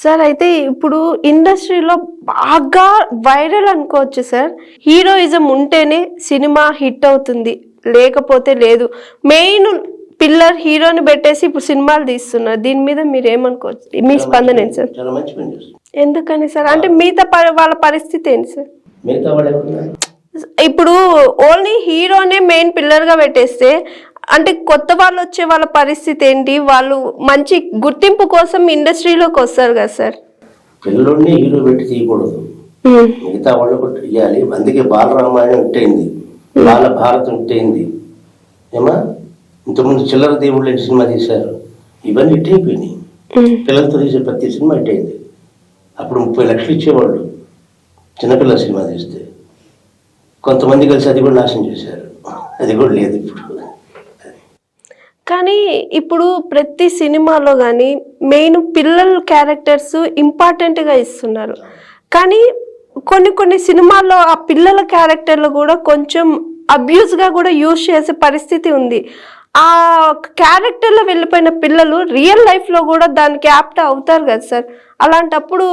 Sir అయితే ఇప్పుడు ఇండస్ట్రీలో బాగా వైరల్ అనుకోవచ్చు సార్. హీరోయిజం ఉంటేనే సినిమా హిట్ అవుతుంది, లేకపోతే లేదు. మెయిన్ పిల్లర్ హీరోని పెట్టేసి ఇప్పుడు సినిమాలు తీస్తున్నారు. దీని మీద మీరు ఏమనుకోవచ్చు? మీ స్పందన ఏంటి సార్? ఎందుకని సార్? అంటే మిగతా వాళ్ళ పరిస్థితి ఏంటి సార్? ఇప్పుడు ఓన్లీ హీరోనే మెయిన్ పిల్లర్ గా పెట్టేస్తే అంటే కొత్త వాళ్ళు వచ్చే వాళ్ళ పరిస్థితి ఏంటి? వాళ్ళు మంచి గుర్తింపు కోసం ఇండస్ట్రీలోకి వస్తారు కదా సార్. పిల్లల్ని హీరో పెట్టి తీయకూడదు, మిగతా వాళ్ళు కూడా తీయాలి. అందుకే బాలరామాయణం ఇట్టయింది, బాల భారతం ఇట్టయింది. ఏమా ఇంతకుముందు చిల్లర దేవుళ్ళు సినిమా తీశారు, ఇవన్నీ ఇట్టయిపోయినాయి. పిల్లలతో తీసే ప్రతి సినిమా ఇట్టయింది. అప్పుడు 30 లక్షలు ఇచ్చేవాళ్ళు చిన్నపిల్లల సినిమా తీస్తే. కొంతమంది కలిసి అది కూడా నాశనం చేశారు, అది కూడా లేదు ఇప్పుడు. కానీ ఇప్పుడు ప్రతి సినిమాలో కానీ మెయిన్ పిల్లల క్యారెక్టర్స్ ఇంపార్టెంట్గా ఇస్తున్నారు. కానీ కొన్ని సినిమాల్లో ఆ పిల్లల క్యారెక్టర్లు కూడా కొంచెం అబ్యూస్గా కూడా యూజ్ చేసే పరిస్థితి ఉంది. ఆ క్యారెక్టర్లో వెళ్ళిపోయిన పిల్లలు రియల్ లైఫ్లో కూడా దానికి యాప్ట్ అవుతారు కదా సార్. అలాంటప్పుడు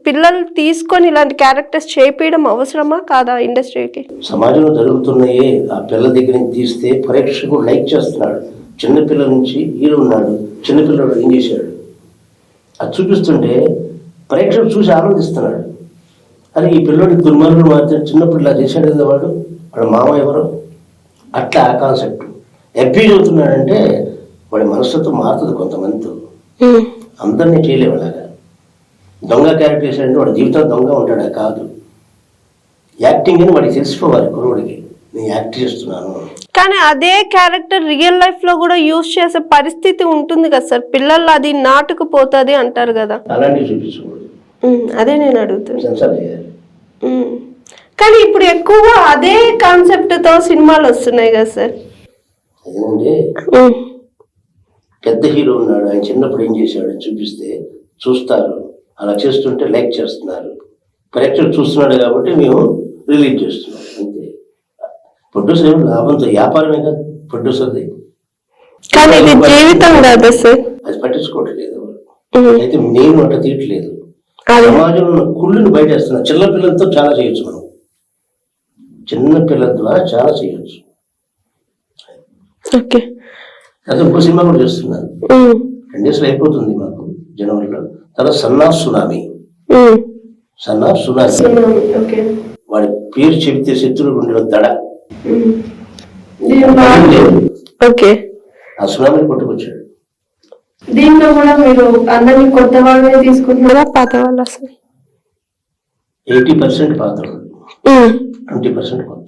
పిల్లలు తీసుకొని ఇలాంటి క్యారెక్టర్స్ చేయించడం అవసరమా కాదా ఇండస్ట్రీకి? సమాజంలో జరుగుతున్నాయే ఆ పిల్లల దగ్గర నుంచి తీస్తే ప్రేక్షకుడు లైక్ చేస్తున్నాడు. చిన్నపిల్లల నుంచి హీరో ఉన్నాడు, చిన్నపిల్లడు ఏం చేశాడు అది చూపిస్తుంటే ప్రేక్షకుడు చూసి ఆనందిస్తున్నాడు. అరే ఈ పిల్లడి దుర్మార్గుడు మాత్రం చిన్నప్పుడు ఇలా చేశాడు కదా, వాడు మామ ఎవరు, అట్లా ఆ కాన్సెప్ట్ అబ్యూజ్ అవుతున్నాడంటే వాడి మనస్తత్వం మారుతుంది. కొంతమందితో అందరినీ చేయలేవు అలాగా. దొంగ క్యారెక్టర్ చేశాడంటే వాడి జీవితం దొంగ ఉంటాడా? కాదు. యాక్టింగ్ అని వాడికి తెలిసిపోవాలి కుర్రోడికి, నేను యాక్ట్ చేస్తున్నాను. కానీ అదే క్యారెక్టర్ రియల్ లైఫ్ లో కూడా యూజ్ చేసే పరిస్థితి ఉంటుంది కదా సార్. పిల్లలు అది నాటుకుపోతుంది అంటారు కదా, అలాంటివి చూపించకూడదు. అదే నేను అడుగుతున్నాను. కానీ ఇప్పుడు ఎక్కువగా అదే కాన్సెప్ట్ తో సినిమాలు వస్తున్నాయి కదా సార్. అదేనండి, పెద్ద హీరో ఉన్నాడు, ఆయన చిన్నప్పుడు ఏం చేశాడు చూపిస్తే చూస్తారు. అలా చేస్తుంటే లైక్ చేస్తున్నారు, ప్రేక్షకుడు చూస్తున్నాడు కాబట్టి మేము రిలీజ్ చేస్తున్నాం అంతే. ప్రొడ్యూసర్ ఏమి లాభంతో వ్యాపారమే కదా ప్రొడ్యూసర్ది. కానీ ఇది జీవితం కాదు సార్, అది పట్టించుకోవట్లేదు. అయితే నేను అట్లా తీయట్లేదు. సమాజంలో కుళ్ళుని బయటేస్తున్నా. చిన్న పిల్లలతో చాలా చేయొచ్చు మనం, చిన్న పిల్లల ద్వారా చాలా చేయొచ్చు. అదే ఇంకో సినిమా కూడా చేస్తున్నాను, 2 డేస్లో అయిపోతుంది మాకు జనవరిలో. తర్వాత son of tsunami. Son of tsunami వాడి పేరు చెబితే శత్రువులు ఉండే దడ ఆ సునామీని కొట్టుకొచ్చాడు. దీంట్లో కూడా మీరు అందరినీ కొత్త వాళ్ళని తీసుకుంటున్నారా, పాత వాళ్ళు? అసలు 80% పాత వాళ్ళు, 20% కొత్త.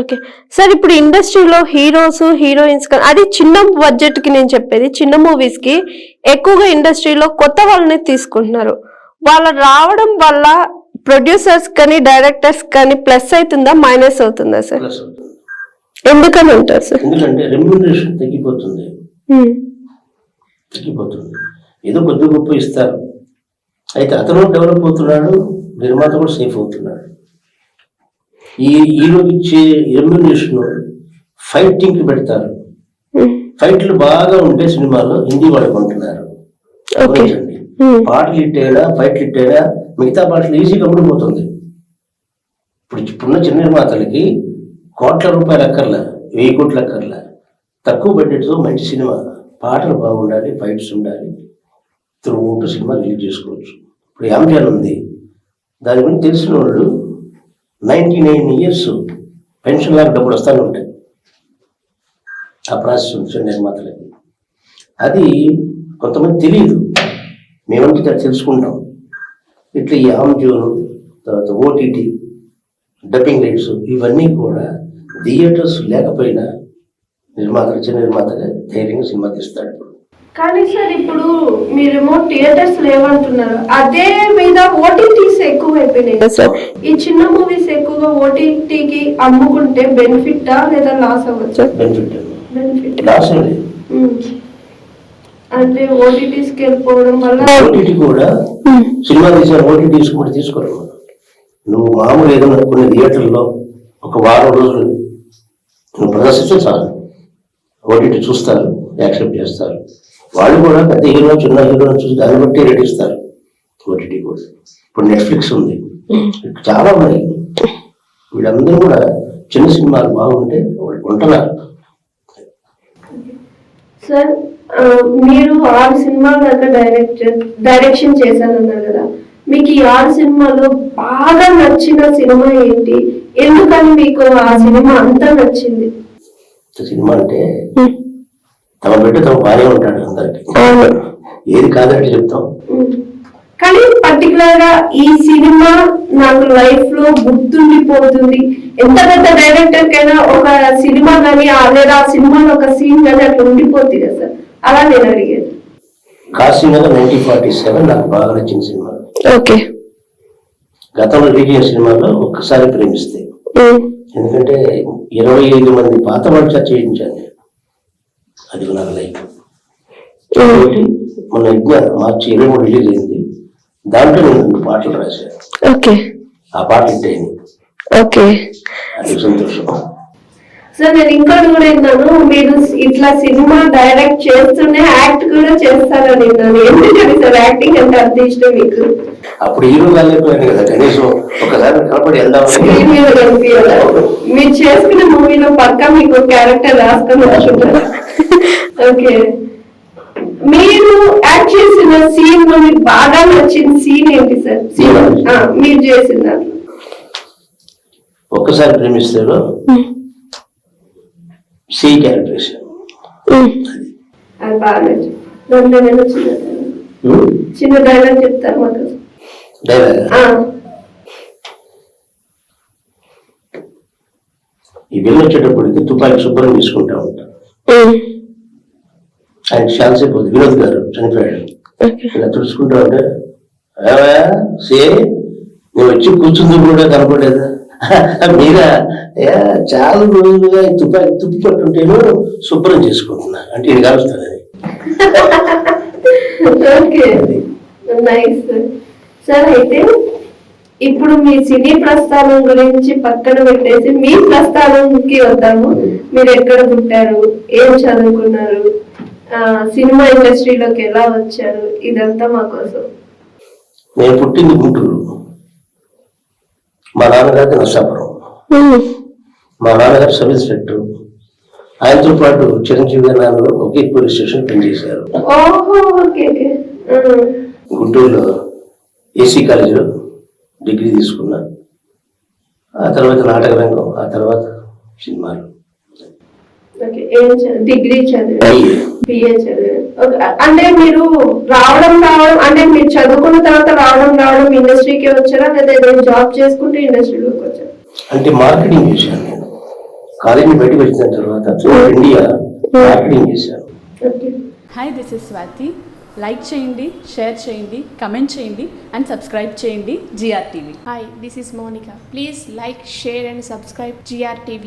ఓకే సార్, ఇప్పుడు ఇండస్ట్రీలో హీరోస్ హీరోయిన్స్ అది చిన్న బడ్జెట్ కి నేను చెప్పేది, చిన్న మూవీస్ కి ఎక్కువగా ఇండస్ట్రీలో కొత్త వాళ్ళని తీసుకుంటున్నారు. వాళ్ళ రావడం వల్ల ప్రొడ్యూసర్స్ కానీ డైరెక్టర్స్ కానీ ప్లస్ అవుతుందా మైనస్ అవుతుందా సార్? ఎందుకని అంటారు సార్? ఎందుకంటే రెమ్యూనరేషన్ తగ్గిపోతుంది. ఏదో కొద్ది గొప్ప ఇస్తారు. అయితే అతను డెవలప్ అవుతున్నాడు, నిర్మాత కూడా సేఫ్ అవుతున్నాడు. ఈ హీరోకి ఇచ్చే రెమ్యూనరేషన్ ఫైటింగ్ కి పెడతారు. ఫైట్లు బాగా ఉంటే సినిమాలో హిందీ వాళ్ళు కొంటున్నారు. పాటలు హిట్ అయినా ఫైట్లు హిట్ అయినా మిగతా పాటలు ఈజీగా అమ్ముడిపోతుంది. ఇప్పుడున్న చిన్న నిర్మాతలకి కోట్ల రూపాయలు అక్కర్లా, 1000 కోట్లు అక్కర్లా. తక్కువ బడ్జెట్తో మంచి సినిమా, పాటలు బాగుండాలి, ఫైట్స్ ఉండాలి, త్రూఅవుట్ సినిమా రిలీజ్ చేసుకోవచ్చు. ఇప్పుడు యాంజాన్ ఉంది, దాని గురించి తెలిసిన వాళ్ళు 99 ఇయర్స్ పెన్షన్ లాగా డబ్బులు వస్తానే ఉంటాయి. ఆ ప్రాసెస్ ఉంది చిన్న నిర్మాతలకి. అది కొంతమంది తెలియదు, మేమంటే తెలుసుకుంటాం. ఇట్లా ఈ ఆమ్జోన్, తర్వాత ఓటీటీ, డబ్బింగ్ రైట్స్, ఇవన్నీ కూడా థియేటర్స్ లేకపోయినా చిన్న నిర్మాతగా ధైర్యంగా సినిమా తీస్తాడు. కానీ సార్ ఇప్పుడు మీరేమో థియేటర్స్ లేవంటున్నారు, అదే మీద ఓటీటీస్ ఎక్కువ అయిపోయినాయి కదా సార్. ఈ చిన్న మూవీస్ ఎక్కువగా ఓటీటీకి అమ్ముకుంటే బెనిఫిటా లేదా లాస్ అవ్వచ్చా? బెనిఫిట్ లాస్ అండి. అంటే ఓటీటీస్కి వెళ్ళిపోవడం వల్ల ఓటీటీ కూడా సినిమా తీసారు, ఓటీటీస్ కూడా తీసుకోరు. నువ్వు మామూలు ఏదైనా కొన్ని థియేటర్లో ఒక వారం రోజులు నువ్వు ప్రదర్శిస్తే చాలు, ఓటీటీ చూస్తారు, యాక్సెప్ట్ చేస్తారు. వాళ్ళు కూడా పెద్ద హీరో చిన్న హీరో చూసి దాన్ని బట్టి రేట్ ఇస్తారు. ఓటీటీ కూడా ఇప్పుడు నెట్ఫ్లిక్స్ ఉంది, చాలా ఉన్నాయి. వీళ్ళందరూ కూడా చిన్న సినిమాలు బాగుంటే వాళ్ళు కొంటున్నారు. సార్ మీరు 6 సినిమాల దాకా డైరెక్షన్ చేశారన్నారు కదా, మీకు ఈ 6 సినిమాలో బాగా నచ్చిన సినిమా ఏంటి? ఎందుకని మీకు ఆ సినిమా అంతా నచ్చింది? సినిమా అంటే తమ బిడ్డ తమ భార్య ఉంటాడు, అందరికి ఏది కాదంటే చెప్తాం. కానీ పర్టికులర్ గా ఈ సినిమా నాకు లైఫ్ లో గుర్తుండిపోతుంది. ఎంత పెద్ద డైరెక్టర్ కైనా ఒక సినిమా కానీ లేదా ఆ సినిమాలో ఒక సీన్ కానీ అట్లా ఉండిపోతుంది కదా సార్, అలా నేను అడిగేది. కాశీనగర్ 1947 నాకు బాగా నచ్చిన సినిమా. ఓకే. గతంలో రిలీజ్ అయిన సినిమాలో ఒక్కసారి ప్రేమిస్తే, ఎందుకంటే 25 మంది పాత వాళ్ళు చేయించాను నేను, అది నాకు లైఫ్. మన యజ్ఞ మార్చి 23 రిలీజ్ అయింది, దాంట్లో నేను 2 పాటలు రాశాను. ఓకే. ఆ పాటలు ఉంటాయి. ఓకే, అది సంతోషం. సార్ నేను ఇంకోటి కూడా విన్నాను, మీరు ఇట్లా సినిమా డైరెక్ట్ చేస్తూనే యాక్ట్ కూడా చేస్తారని విన్నాను. ఎందుకని సార్ యాక్టింగ్ అంటే అంత ఇష్టం మీకు? అప్పుడు హీరో కాలేకపోయాను కదా, కనీసం ఒకసారి కనపడి వెళ్దామని. మీరు చేసుకునే మూవీలో పక్కా మీకు క్యారెక్టర్ రాసుకొని వచ్చుంటారు. ఓకే. మీరు యాక్ట్ చేసిన సీన్ లో మీకు బాగా నచ్చిన సీన్ ఏంటి సార్? మీరు చేసిన దాంట్లో ఒక్కసారి ప్రేమిస్తేలో సి క్యారెక్టరేషన్ అది బాగా నచ్చింది. చిన్న డైలాగ్ చెప్తారు మాకు. డైలాగ్ ఈ వెళ్ళొచ్చేటప్పటికి తుపాకి శుభ్రం తీసుకుంటా ఉంటాను. ఆయన చాలాసేపు వినోద్ గారు చనిపోయాడు, ఇలా తుడుచుకుంటా ఉంటే సే నేను వచ్చి కూర్చుంది కూడా కనపడలేదా మీరా, చాలా రోజులుగా తుపాకి తుప్పి పట్టుంటేను శుభ్రం చేసుకుంటున్నా అంటే ఇది కలుస్తాను. సార్ అయితే ఇప్పుడు మీ సినీ ప్రస్థానం గురించి పక్కన పెట్టేసి మీ ప్రస్థానంకి వద్దాము. మీరు ఎక్కడ పుట్టారు, ఏం చదువుకున్నారు, సినిమా ఇండస్ట్రీలోకి ఎలా వచ్చారు, ఇదంతా మా కోసం. నేను పుట్టింది గుంటూరు, మా నాన్నగారికి నర్సాపురం. మా నాన్నగారు సబ్ ఇన్స్పెక్టర్, ఆయనతో పాటు చిరంజీవి గారి నాన్నగారు ఒకే పోలీస్ స్టేషన్ పనిచేశారు. గుంటూరులో ఏసీ కాలేజీలో డిగ్రీ తీసుకున్నా, ఆ తర్వాత నాటక రంగం, ఆ తర్వాత సినిమాలు. డిగ్రీ చదివి బిఏ చదివి అంటే మీరు రావడం అంటే మీరు చదువుకున్న తర్వాత రావడం ఇండస్ట్రీకి వచ్చారా, లేదా జాబ్ చేసుకుంటే ఇండస్ట్రీలోకి వచ్చారా? అంటే మార్కెటింగ్ చేశాను నేను, కాలేజీ బయటకు వచ్చిన తర్వాత ఇండియా మార్కెటింగ్ చేశాను. Hi, this is Swathi. Like చేయండి, షేర్ చేయండి, కమెంట్ చేయండి అండ్ సబ్స్క్రైబ్ చేయండి GR TV. Hi, this is Monica. Please like, share and subscribe GR TV.